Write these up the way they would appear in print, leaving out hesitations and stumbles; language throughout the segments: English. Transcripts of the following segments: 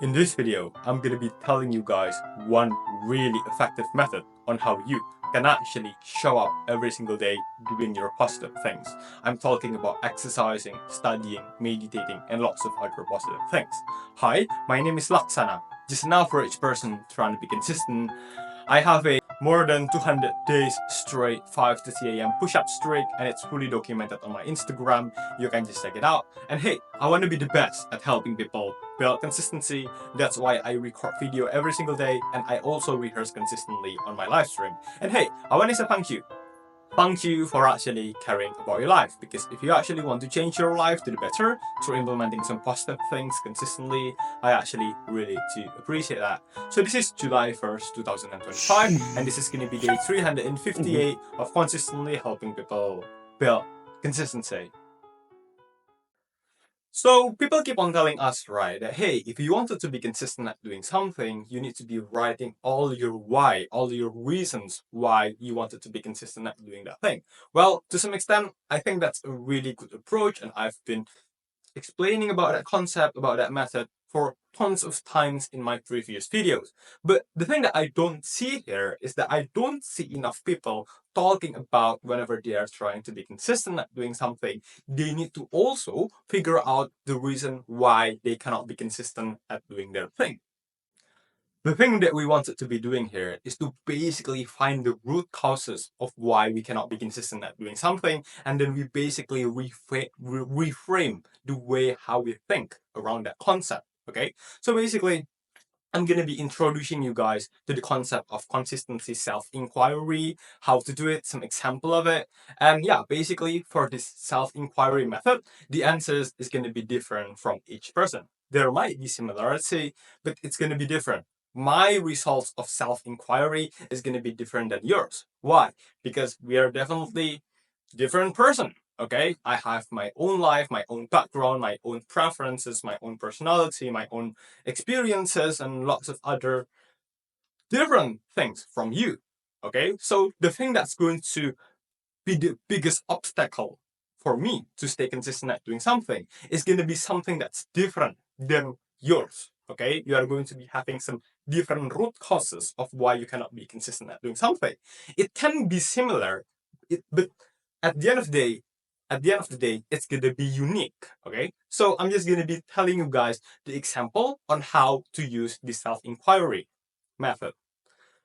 In this video, I'm going to be telling you guys one really effective method on how you can actually show up every single day doing your positive things. I'm talking about exercising, studying, meditating, and lots of other positive things. Hi, my name is Laksana, just an average person trying to be consistent. I have a more than 200 days straight 5 to 3 a.m. push-up streak, and it's fully documented on my Instagram. You can just check it out. And hey, I want to be the best at helping people build consistency. That's why I record video every single day, and I also rehearse consistently on my live stream. And hey, I want to say thank you. Thank you for actually caring about your life, because if you actually want to change your life to the better through implementing some positive things consistently, I actually really do appreciate that. So this is July 1st, 2025, and this is going to be day 358 of consistently helping people build consistency. So people keep on telling us, right, that hey, if you wanted to be consistent at doing something, you need to be writing all your why, all your reasons why you wanted to be consistent at doing that thing. Well, to some extent, I think that's a really good approach, and I've been explaining about that concept, about that method for tons of times in my previous videos. But the thing that I don't see here is that I don't see enough people talking about whenever they are trying to be consistent at doing something, they need to also figure out the reason why they cannot be consistent at doing their thing. The thing that we wanted to be doing here is to basically find the root causes of why we cannot be consistent at doing something, and then we basically reframe the way how we think around that concept. Okay, so basically, I'm going to be introducing you guys to the concept of consistency self-inquiry, how to do it, some example of it. And yeah, basically for this self-inquiry method, the answers is going to be different from each person. There might be similarity, but it's going to be different. My results of self-inquiry is going to be different than yours. Why? Because we are definitely different person. Okay, I have my own life, my own background, my own preferences, my own personality, my own experiences, and lots of other different things from you. Okay, so the thing that's going to be the biggest obstacle for me to stay consistent at doing something is going to be something that's different than yours. Okay, you are going to be having some different root causes of why you cannot be consistent at doing something. It can be similar, but at the end of the day, it's gonna be unique. Okay, so I'm just gonna be telling you guys the example on how to use the self-inquiry method.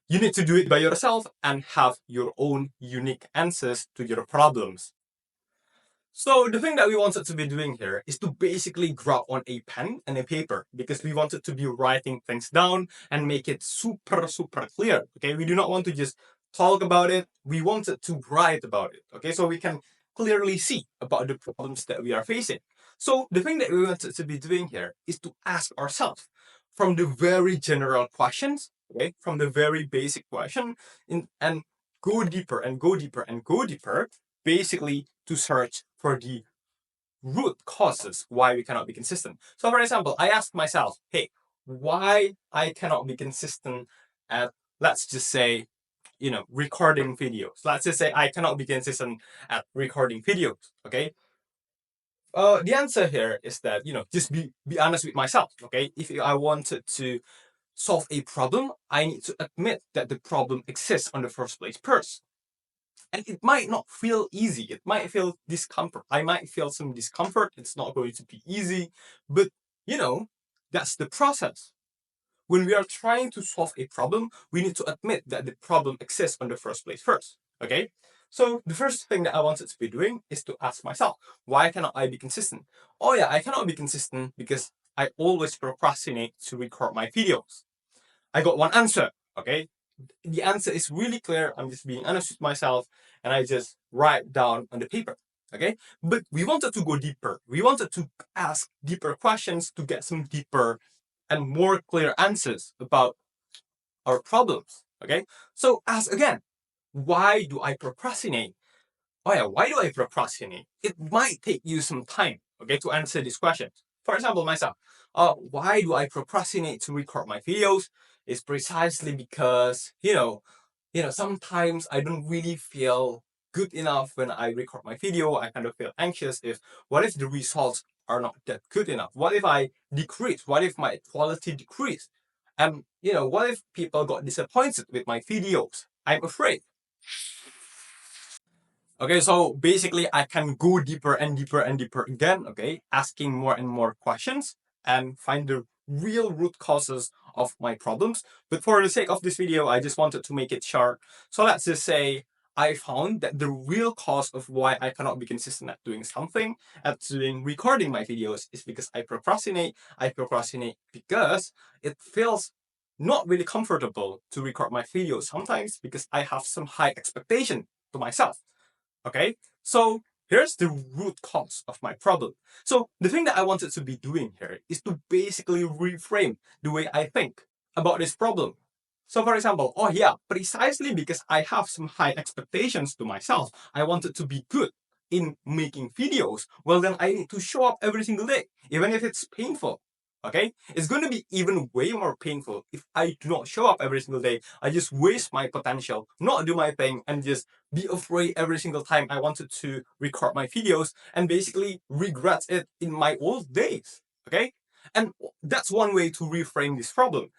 You need to do it by yourself and have your own unique answers to your problems. So the thing that we wanted to be doing here is to basically grab on a pen and a paper, because we wanted to be writing things down and make it super clear. Okay, we do not want to just talk about it. We wanted to write about it. Okay, so we can clearly see about the problems that we are facing. So the thing that we wanted to be doing here is to ask ourselves from the very general questions, okay, from the very basic question, and go deeper and go deeper and go deeper, basically to search for the root causes why we cannot be consistent. So for example, I asked myself, hey, why I cannot be consistent at, let's just say, recording videos. Let's just say I cannot be consistent at recording videos. Okay. The answer here is that, just be honest with myself. Okay. If I wanted to solve a problem, I need to admit that the problem exists on the first place first. And it might not feel easy. It might feel discomfort. I might feel some discomfort. It's not going to be easy, but that's the process. When we are trying to solve a problem, we need to admit that the problem exists in the first place first. Okay? So the first thing that I wanted to be doing is to ask myself, why cannot I be consistent? Oh yeah, I cannot be consistent because I always procrastinate to record my videos. I got one answer. Okay? The answer is really clear. I'm just being honest with myself, and I just write down on the paper. Okay, but we wanted to go deeper. We wanted to ask deeper questions to get some deeper and more clear answers about our problems. Okay, so ask again, why do I procrastinate? Oh yeah, why do I procrastinate? It might take you some time, okay, to answer these questions. For example, myself, why do I procrastinate to record my videos? It's precisely because, sometimes I don't really feel good enough when I record my video. I kind of feel anxious if, what if the results are not that good enough? What if I decrease? What if my quality decreased? And what if people got disappointed with my videos? I'm afraid. Okay, so basically I can go deeper and deeper and deeper again, okay, asking more and more questions and find the real root causes of my problems. But for the sake of this video, I just wanted to make it short. So let's just say I found that the real cause of why I cannot be consistent at doing something, at doing recording my videos, is because I procrastinate. I procrastinate because it feels not really comfortable to record my videos sometimes because I have some high expectation to myself. Okay, so here's the root cause of my problem. So the thing that I wanted to be doing here is to basically reframe the way I think about this problem. So for example, oh yeah, precisely because I have some high expectations to myself, I wanted to be good in making videos. Well, then I need to show up every single day, even if it's painful. Okay, it's going to be even way more painful if I do not show up every single day. I just waste my potential, not do my thing, and just be afraid every single time I wanted to record my videos and basically regret it in my old days. Okay, and that's one way to reframe this problem.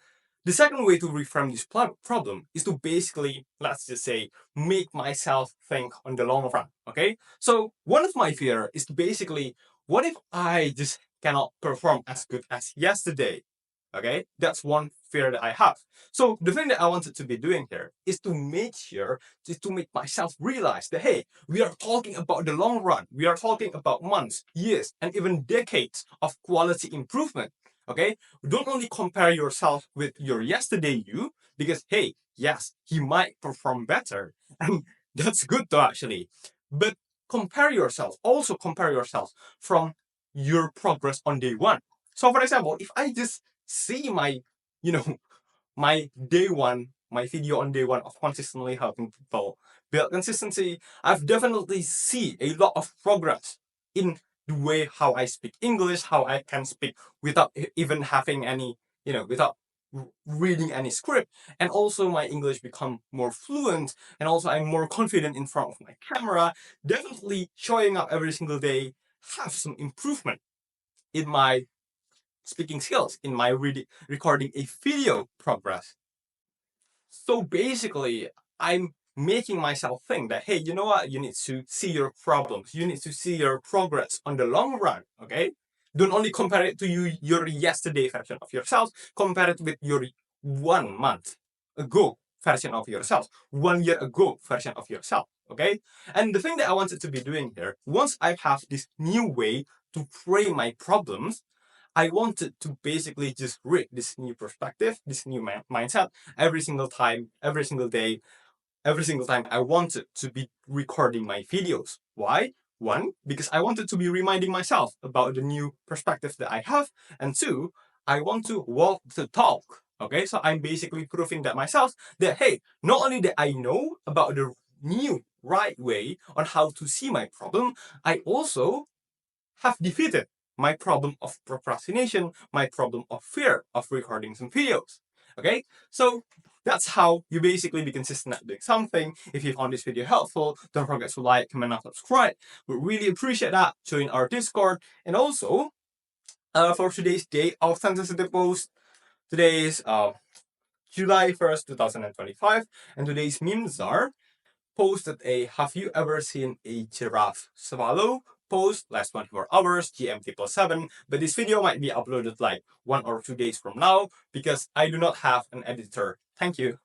The second way to reframe this problem is to basically, let's just say, make myself think on the long run. Okay, so one of my fear is to basically, what if I just cannot perform as good as yesterday? Okay, that's one fear that I have. So the thing that I wanted to be doing here is to make sure to make myself realize that, hey, we are talking about the long run. We are talking about months, years, and even decades of quality improvement. Okay, don't only compare yourself with your yesterday you, because hey, yes, he might perform better, and that's good though actually. But also compare yourself from your progress on day one. So for example, if I just see my, you know, my day one, my video on day one of consistently helping people build consistency, I've definitely see a lot of progress in the way how I speak English, how I can speak without even having any, without reading any script. And also my English become more fluent, and also I'm more confident in front of my camera. Definitely showing up every single day have some improvement in my speaking skills, in my recording a video progress. So basically, I'm making myself think that, hey, you know what? You need to see your problems. You need to see your progress on the long run, okay? Don't only compare it to your yesterday version of yourself, compare it with your 1 month ago version of yourself, 1 year ago version of yourself, okay? And the thing that I wanted to be doing here, once I have this new way to frame my problems, I wanted to basically just read this new perspective, this new mindset every single time, every single day, every single time I wanted to be recording my videos. Why? One, because I wanted to be reminding myself about the new perspective that I have. And two, I want to walk the talk. Okay, so I'm basically proving that myself that, hey, not only that I know about the new right way on how to see my problem, I also have defeated my problem of procrastination, my problem of fear of recording some videos. Okay, so that's how you basically be consistent at doing something. If you found this video helpful, don't forget to like, comment, and subscribe. We really appreciate that. Join our Discord. And also, for today's day authenticity post, today is July 1st, 2025, and today's memes are posted a "Have you ever seen a giraffe swallow?" post last 24 hours, GMT +7, but this video might be uploaded like 1 or 2 days from now because I do not have an editor. Thank you.